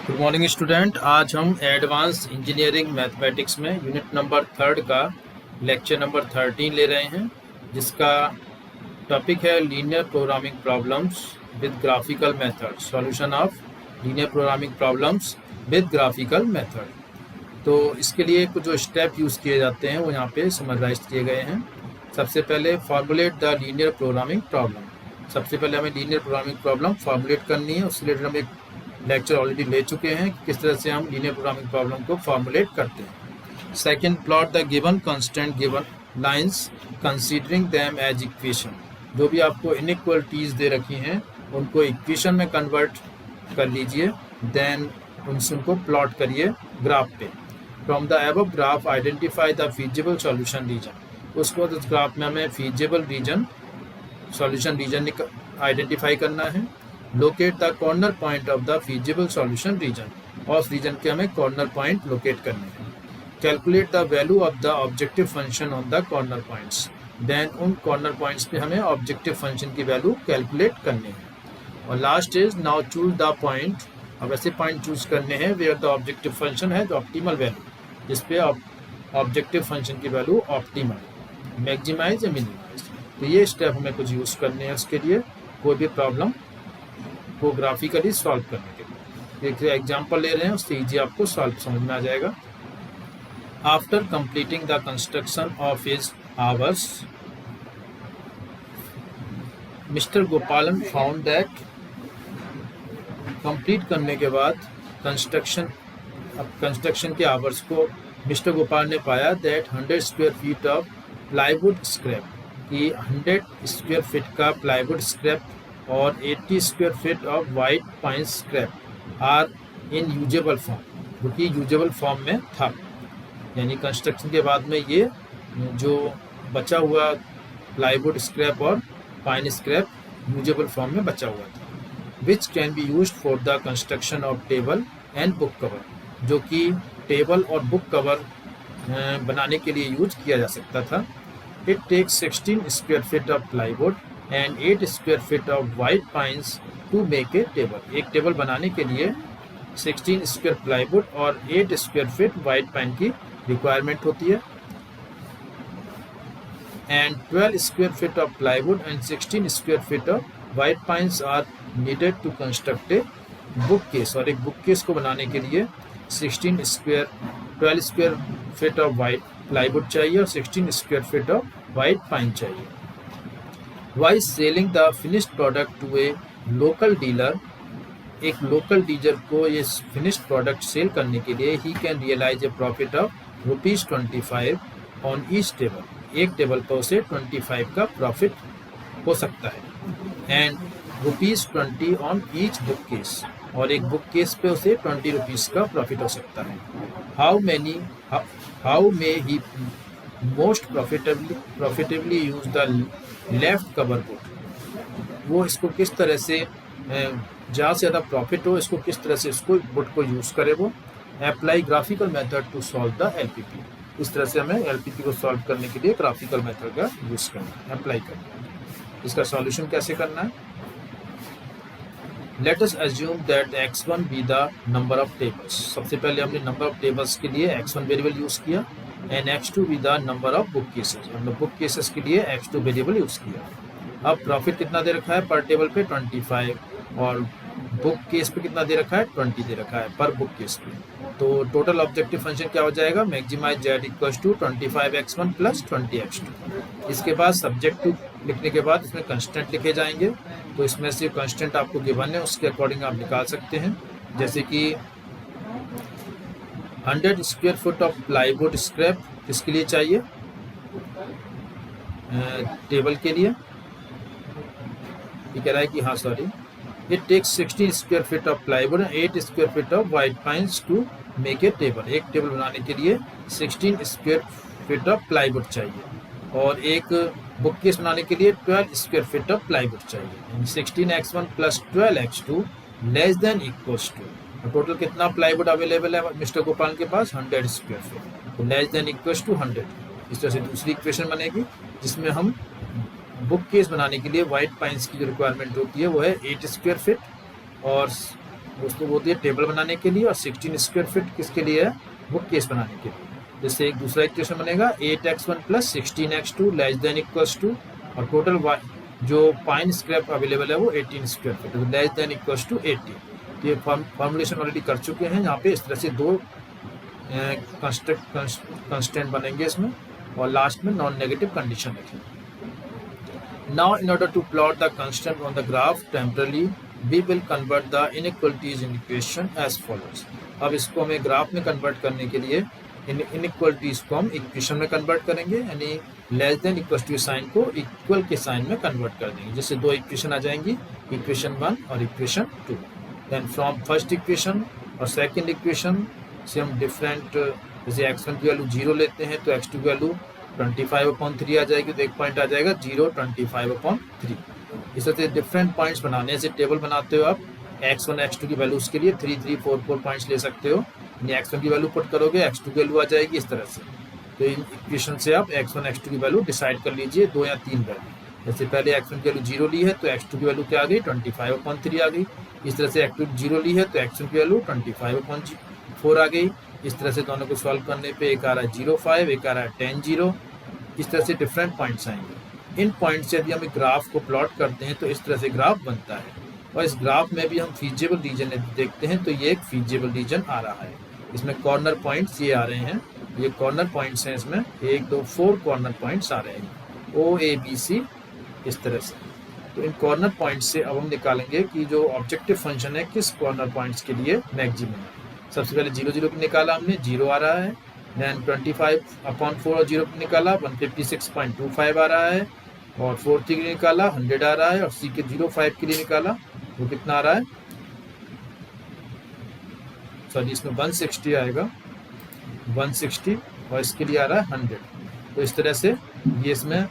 Good morning student. आज हम advance engineering mathematics में यूनिट नंबर 3 का लेक्चर नंबर 13 ले रहे हैं, जिसका टॉपिक है linear programming problems with graphical method, solution of linear programming problems with graphical method. तो इसके लिए कुछ जो स्टेप यूज़ किए जाते हैं वो यहाँ पे समराइज किए गए हैं। सबसे पहले formulate the linear programming problem. सबसे पहले हमें लीनियर प्रोग्रामिंग प्रॉब्लम फॉर्मुलेट करनी है। उससे रिलेटेड हम एक लेक्चर ऑलरेडी ले चुके हैं कि किस तरह से हम लीनियर प्रोग्रामिंग प्रॉब्लम को फॉर्मुलेट करते हैं। Second, plot the given constant given lines considering them as equation. जो भी आपको इनइक्वलिटीज दे रखी हैं उनको इक्वेशन में कन्वर्ट कर लीजिए, देन उनको प्लॉट करिए ग्राफ पे। From the above graph identify the feasible solution region. उसको उस ग्राफ में हमें feasible region, solution region identify करना है। Locate the corner point of the feasible solution region, और उस रीजन के हमें कॉर्नर पॉइंट लोकेट करने हैं। Calculate the value of the objective function on the corner points. Then उन कॉर्नर पॉइंट्स पे हमें ऑब्जेक्टिव फंक्शन की वैल्यू कैलकुलेट करनी है। और last is now choose the point. अब ऐसे पॉइंट चूज करने हैं वेयर द ऑब्जेक्टिव फंक्शन है द ऑप्टिमल वैल्यू, जिसपे ऑब्जेक्टिव फंक्शन की वैल्यू ऑप्टिमल, मैक्सिमाइज या मिनिमाइज। तो ये स्टेप हमें कुछ यूज़ करने हैं उसके लिए, कोई भी प्रॉब्लम को ग्राफिकली सॉल्व करने के लिए। एक एग्जांपल ले रहे हैं, उससे ईजी आपको सॉल्व समझ में आ जाएगा। After completing the construction of his hours, mister गोपालन फाउंड दैट, कंप्लीट करने के बाद कंस्ट्रक्शन के आवर्स को मिस्टर गोपाल ने पाया that 100 square feet of plywood scrap, कि 100 स्क्वायर फीट का प्लाईवुड स्क्रैप और 80 square feet of white pine scrap are in usable form, जो कि यूजेबल फॉर्म में था। यानी कंस्ट्रक्शन के बाद में ये जो बचा हुआ प्लाईवुड स्क्रैप और पाइन स्क्रैप यूजेबल फॉर्म में बचा हुआ था। Which can be used for the construction of table and book cover, जो कि टेबल और बुक कवर बनाने के लिए यूज किया जा सकता था। It takes 16 square feet of plywood and 8 square feet of white pines to make a table. एक टेबल बनाने के लिए 16 स्क्वायर प्लाईवुड और 8 स्क्वायर फीट वाइट पाइन की रिक्वायरमेंट होती है। And 12 square feet of plywood and 16 square feet of white pines are needed to construct a bookcase. और एक बुक केस को बनाने के लिए 12 square feet of white plywood चाहिए और 16 square feet of white pine चाहिए। Why selling the finished product to a local dealer, एक लोकल डीलर को ये फिनिश्ड प्रोडक्ट सेल करने के लिए he can realise a profit of ₹25 on each table. एक टेबल पर उसे 25 का प्रॉफिट हो सकता है। And ₹20 on each bookcase, और एक बुक केस पे उसे ₹20 का प्रॉफिट हो सकता है। How may he most profitably use the left cover but, वो इसको किस तरह से जहाँ से ज़्यादा प्रॉफिट हो इसको किस तरह से इसको बुट को यूज़ करे वो। Apply graphical method to solve the LPP, इस तरह से हमें एलपीपी को सॉल्व करने के लिए ग्राफिकल मेथड का यूज़ करना है, अप्लाई करना है। इसका सॉल्यूशन कैसे करना है? Let us assume that x1 be the number of tables. सबसे पहले हमने नंबर ऑफ टेबल्स के लिए x1 वेरिएबल यूज़ किया, and x2 be the number of book cases. हमने बुक केसेस के लिए x2 वेरिएबल यूज़ किया। अब प्रॉफिट कितना दे रखा है पर टेबल पे 25, और बुक केस पे कितना दे रखा है 20 दे रखा है पर बुक केस पे। तो टोटल ऑब्जेक्टिव फंक्शन क्या हो जाएगा? Maximise z equals to 25x1 plus 20x2। इसके बाद सब्जेक्ट टू लिखने के बाद इसमें कंस्टेंट लिखे जाएंगे। तो इसमें से कंस्टेंट आपको गिवन है उसके अकॉर्डिंग आप निकाल सकते हैं, जैसे कि 100 square foot of plywood scrap किसके लिए चाहिए? टेबल के लिए। ये कह रहा है कि हाँ sorry, it takes 16 square feet of plywood and 8 square feet of white pines to make a table. एक टेबल बनाने के लिए 16 स्क्वायर फीट ऑफ प्लाईवुड चाहिए, और एक बुक केस बनाने के लिए 12 स्क्वायर फीट ऑफ प्लाईवुड चाहिए। 16x1 plus 12x2 less than equals to, total कितना प्लाईवुड अवेलेबल है मिस्टर गोपाल के पास? 100 स्क्वायर फीट। तो लेस देन इक्वल्स टू 100। इस तरह से दूसरी इक्वेशन बनेगी जिसमें हम बुक केस बनाने के लिए वाइट पाइन्स की जो रिक्वायरमेंट होती है वो है 8 स्क्वायर फीट, और दोस्तों वो होती है टेबल बनाने के लिए, और 16 स्क्वायर फीट किसके लिए है, वो केस बनाने के लिए। जैसे एक दूसरा इक्वेशन बनेगा 8x1 plus 16x2 less than equals to, और टोटल जो पाइन स्क्रैप अवेलेबल है वो 18 square feet, less than equals to 80। तो ये फॉर्मुलेशन ऑलरेडी कर चुके हैं। यहाँ पे इस तरह से दो कंस्टेंट बनेंगे इसमें, और लास्ट में नॉन नेगेटिव कंडीशन रखेंगे। Now in order to plot the constant on the graph temporarily we will convert the inequalities in equation as follows. अब इसको हमें ग्राफ में कन्वर्ट करने के लिए इनइक्वलिटीज को हम इक्वेशन में कन्वर्ट करेंगे, यानी less than equal to sign को इक्वल के साइन में कन्वर्ट कर देंगे। जैसे दो इक्वेशन आ जाएंगी, इक्वेशन 1 और equation 2। Then from first equation और सेकंड इक्वेशन से हम डिफरेंट, जैसे x1 की वैल्यू 0 लेते हैं तो x2 की वैल्यू 25/3 आ जाएगी, तो एक पॉइंट आ जाएगा 0 25/3। इस तरह से डिफरेंट पॉइंट्स बनाने से टेबल बनाते हो आप x1 x2 की वैल्यूज के लिए 3 3 4 4 पॉइंट्स ले सकते हो। x1 की वैल्यू पुट करोगे, x2 की वैल्यू आ जाएगी इस तरह से। तो इन इक्वेशन से आप x1 x2 की वैल्यू डिसाइड कर लीजिए, 2 या 3 वैल्यू। जैसे पहले x1 की वैल्यू 0 ली है तो x2 की वैल्यू क्या आ गई, 25/3 आ गई। इस तरह से x2 0 ली है तो x1 की वैल्यू 25/4 आ गई। इस तरह से दोनों को सॉल्व करने पे एक आ रहा है 0.5, एक आ रहा है 10.0। इस तरह से डिफरेंट पॉइंट्स आएंगे। इन पॉइंट से यदि हम ग्राफ को प्लॉट करते हैं तो इस तरह से ग्राफ बनता है। और इस ग्राफ में भी हम फीजिबल रीजन देखते हैं तो ये एक फीजिबल रीजन आ रहा है। इसमें कॉर्नर पॉइंट्स ये आ रहे हैं, ये कॉर्नर पॉइंट्स हैं, इसमें 1 2 4 कॉर्नर पॉइंट्स आ रहे हैं O A B C इस तरह से। तो इन कॉर्नर पॉइंट्स से अब हम निकालेंगे कि जो ऑब्जेक्टिव फंक्शन है किस कॉर्नर पॉइंट्स के लिए मैक्सिमम है। सबसे पहले 0 0 निकाला हमने, 0 आ रहा है। देन 25/4 और 0 निकाला, 156.25 आ रहा है। और 4 के लिए निकाला 100 आ रहा है। और C के 0.5 के लिए निकाला वो कितना आ रहा है, सॉरी इसमें 160 आएगा, 160, और इसके लिए आ रहा है 100। तो इस तरह से ये इसमें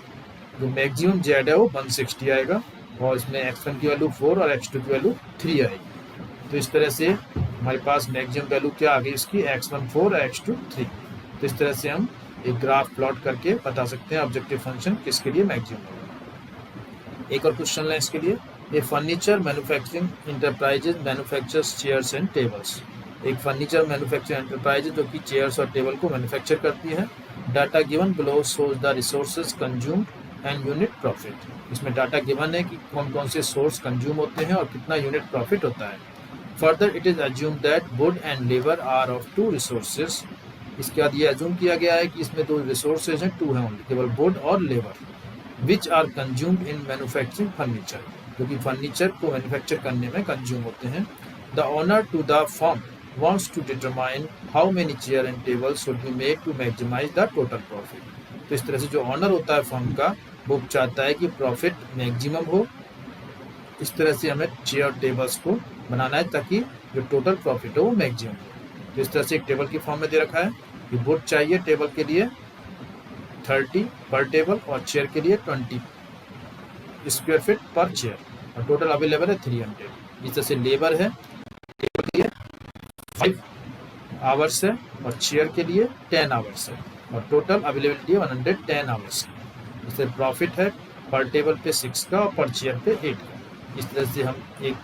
जो मैक्सिमम जेड है वो 160 आएगा, और इसमें x1 की वैल्यू 4 और x2 की वैल्यू 3 आएगी। तो इस तरह से हमारे पास मैक्सिमम वैल्यू क्या आ गई इसकी, x1 4 और x2 3। तो इस तरह से हम एक ग्राफ प्लॉट करके बता सकते हैं ऑब्जेक्टिव फंक्शन किसके लिए मैक्सिमम होगा। एक और क्वेश्चन है इसके लिए, ये furniture manufacturing enterprises manufactures chairs and tables. एक फर्नीचर मैन्युफैक्चरिंग एंटरप्राइज जो कि चेयर्स और टेबल को मैन्युफैक्चर करती है। Data given below shows the resources consumed and unit profit. इसमें डाटा गिवन है कि कौन कौन से सोर्स कंज्यूम होते हैं और कितना यूनिट प्रॉफिट होता है। Further it is assume that wood and labour are of 2 resources. इसके बाद ये अज्यूम किया गया है कि इसमें 2 रिसोर्सेज हैं, 2 हैं ओनली, केवल वुड और labour, which are consumed in manufacturing furniture, जो कि फर्नीचर को मैन्युफैक्चर करने में कंज्यूम होते हैं। The owner to the firm wants to determine how many chair and tables should be made to maximize the total profit। तो इस तरह से जो ऑनर होता है फर्म का वो चाहता है कि प्रॉफिट मैक्सिमम हो। इस तरह से हमें चेयर और टेबल्स को बनाना है ताकि जो टोटल प्रॉफिट हो वो मैक्सिमम हो। तो इस तरह से एक टेबल की फॉर्म में दे रखा है कि वुड चाहिए टेबल के लिए 30 पर टेबल और चेयर के लिए 20 स्क्वायर फीट पर चेयर, और टोटल अवेलेबल है 300। इस तरह से लेबर है टेबल के लिए 5 आवर्स है और चेयर के लिए 10 आवर्स है, और टोटल अवेलेबिलिटी है 110 आवर्स है। इससे प्रॉफिट है पर टेबल पे 6 का और पर चेयर पे 8 का। इस तरह से हम एक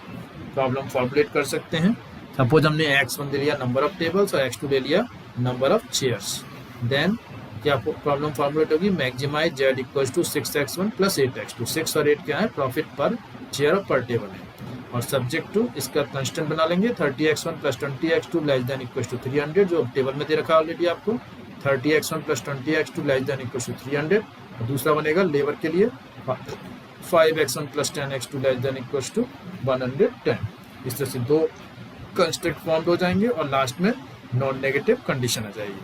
प्रॉब्लम फॉर्मुलेट कर सकते हैं। सपोज हमने x1 ले लिया नंबर ऑफ टेबल्स और x2 ले लिया नंबर ऑफ चेयर्स। देन क्या प्रॉब्लम फॉर्मुलेट होगी, maximise z equals to 6x1 plus 8x2। 6 और 8 क्या है, प्रॉफिट पर चेयर और पर टेबल है। और सब्जेक्ट टू इसका कंस्टेंट बना लेंगे 30x1 plus 20x2 less than equal to 300, जो टेबल में दे रखा है ऑलरेडी आपको। 30x1 plus 20x2 less than equal to 300। और दूसरा बनेगा लेबर के लिए 5x1 plus 10x2 less than equal to 110। इस तरह से 2 कंस्टेंट फॉर्म हो जाएंगे और लास्ट में नॉन नेगेटिव कंडीशन आ जाएगी।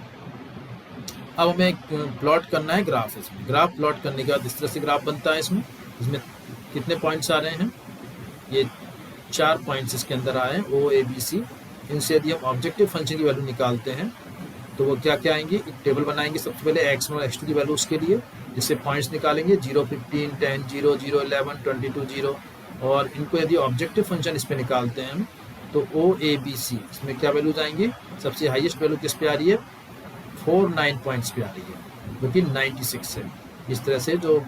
अब हमें प्लॉट करना है ग्राफ। इसमें ग्राफ प्लॉट करने के बाद इस तरह से ग्राफ बनता है। इसमें कितने पॉइंट्स आ रहे हैं, ये 4 पॉइंट्स इसके अंदर आए हैं O A B C। इनसे यदि हम ऑब्जेक्टिव फंक्शन की वैल्यू निकालते हैं तो वो क्या क्या आएंगी, एक टेबल बनाएंगे सबसे पहले x1 और x2 की वैल्यू उसके लिए, जिससे पॉइंट्स निकालेंगे 0 15 10 0 0 11 22 0। और इनको यदि ऑब्जेक्टिव फंक्शन इस पर निकालते हैं हम तो O A B C इसमें क्या वैल्यूज आएंगी, सबसे हाईएस्ट वैल्यू किस पे आ रही है, 49 पॉइंट्स पे आ रही है, जो कि 96 है। इस तरह से जो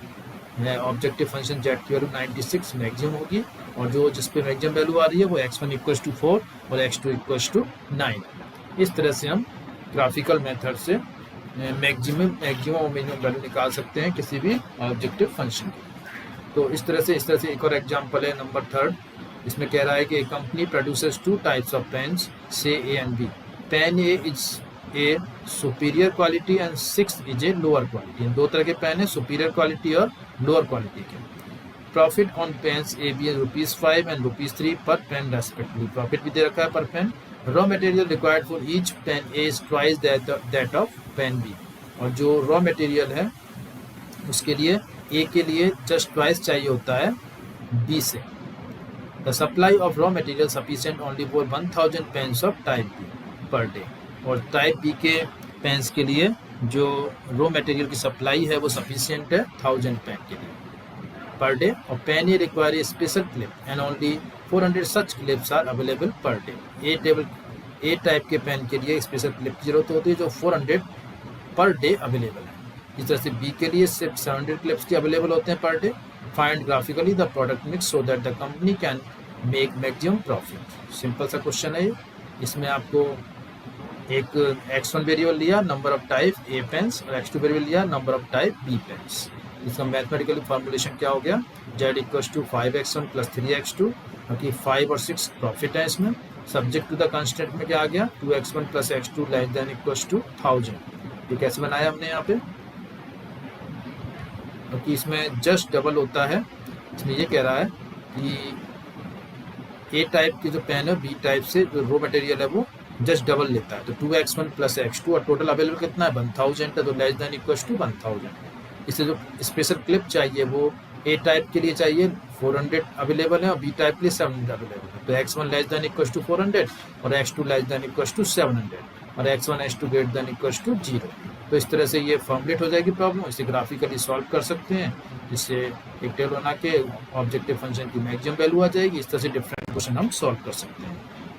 ऑब्जेक्टिव फंक्शन z की वैल्यू 96 मैक्सिमम होगी और जो जिस पे मैक्सिमम वैल्यू आ रही है वो x1 इक्वल्स टू 4 और x2 इक्वल्स टू 9। इस तरह से हम ग्राफिकल मेथड से मैक्सिमम और मिनिमम वैल्यू निकाल सकते हैं किसी भी ऑब्जेक्टिव फंक्शन की। तो इस तरह से एक और एग्जांपल है नंबर 3। इसमें कह रहा है कि company produces 2 types of pens say A and B. Pen A is a superior quality and 6 is a lower quality. दो तरह के पेन है, सुपीरियर क्वालिटी और लोअर क्वालिटी के। Profit on pens A B ₹5 and ₹3 पर pen respectively. Profit भी दे रखा है per pen. Raw material required for each pen A is twice that of pen B. और जो रॉ मटेरियल है उसके लिए ए के लिए जस्ट ट्वाइस चाहिए होता है बी से। The supply of raw material sufficient only for 1000 pens of type B per day. और टाइप बी के पेन्स के लिए जो रॉ मटेरियल की सप्लाई है वो सफिशिएंट है 1000 पेन के लिए पर डे। और pen A require a special clip and only 400 such clips are available per day. A type के पेन के लिए स्पेशल क्लिप की जरूरत होती है जो 400 पर डे अवेलेबल है। इस तरह से बी के लिए सिर्फ 700 क्लिप्स की अवेलेबल होते हैं per day. Find graphically the product mix so that the company can make maximum profit. Simple सा क्वेश्चन है ये। इसमें आपको एक x1 वेरिएबल लिया number of type A pens और x2 वेरिएबल लिया number of type B pens. इसका मैथमेटिकल फॉर्मुलेशन क्या हो गया, z equals to 5x1 plus 3x2, क्योंकि 5 और 6 प्रॉफिट है इसमें। सब्जेक्ट टू द कंस्टेंट में क्या आ गया 2x1 plus x2 less than equals to 1000। ये कैसे बनाया हमने यहाँ पे, क्योंकि इसमें जस्ट डबल होता है। इसमें ये कह रहा है कि ए टाइप की जो पेन है बी टाइप से जो रॉ मटेरियल है वो जस्ट डबल लेता है। तो 2x1 प्लस x2 और टोटल अवेलेबल कितना है 1000 है, तो लेस देन इक्वल्स टू 1000। इससे जो स्पेशल क्लिप चाहिए वो ए टाइप के लिए चाहिए 400 अवेलेबल है और बी टाइप के लिए 700 अवेलेबल है। तो x1 less than equals to 400 और x2 less than equals to 700 और x1 x2 greater than equals to 0। तो इस तरह से ये फॉर्मुलेट हो जाएगी प्रॉब्लम। इसे ग्राफिकली सॉल्व कर सकते हैं, जिससे एक टेबल बना के ऑब्जेक्टिव फंक्शन की मैक्सिमम वैल्यू आ जाएगी। इस तरह से डिफरेंट क्वेश्चन हम सॉल्व कर सकते हैं।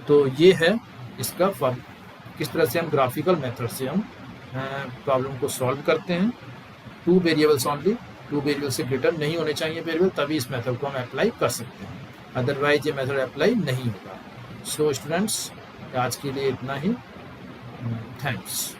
तो ये है इसका किस तरह से हम ग्राफिकल मेथड से हम प्रॉब्लम को सॉल्व करते हैं। 2 वेरिएबल्स ओनली, 2 वेरिएबल से ग्रेटर नहीं होने चाहिए वेरिएबल, तभी इस मेथड को हम अप्लाई कर सकते हैं, अदरवाइज ये मेथड अप्लाई नहीं होगा। सो स्टूडेंट्स आज के लिए इतना ही। थैंक्स।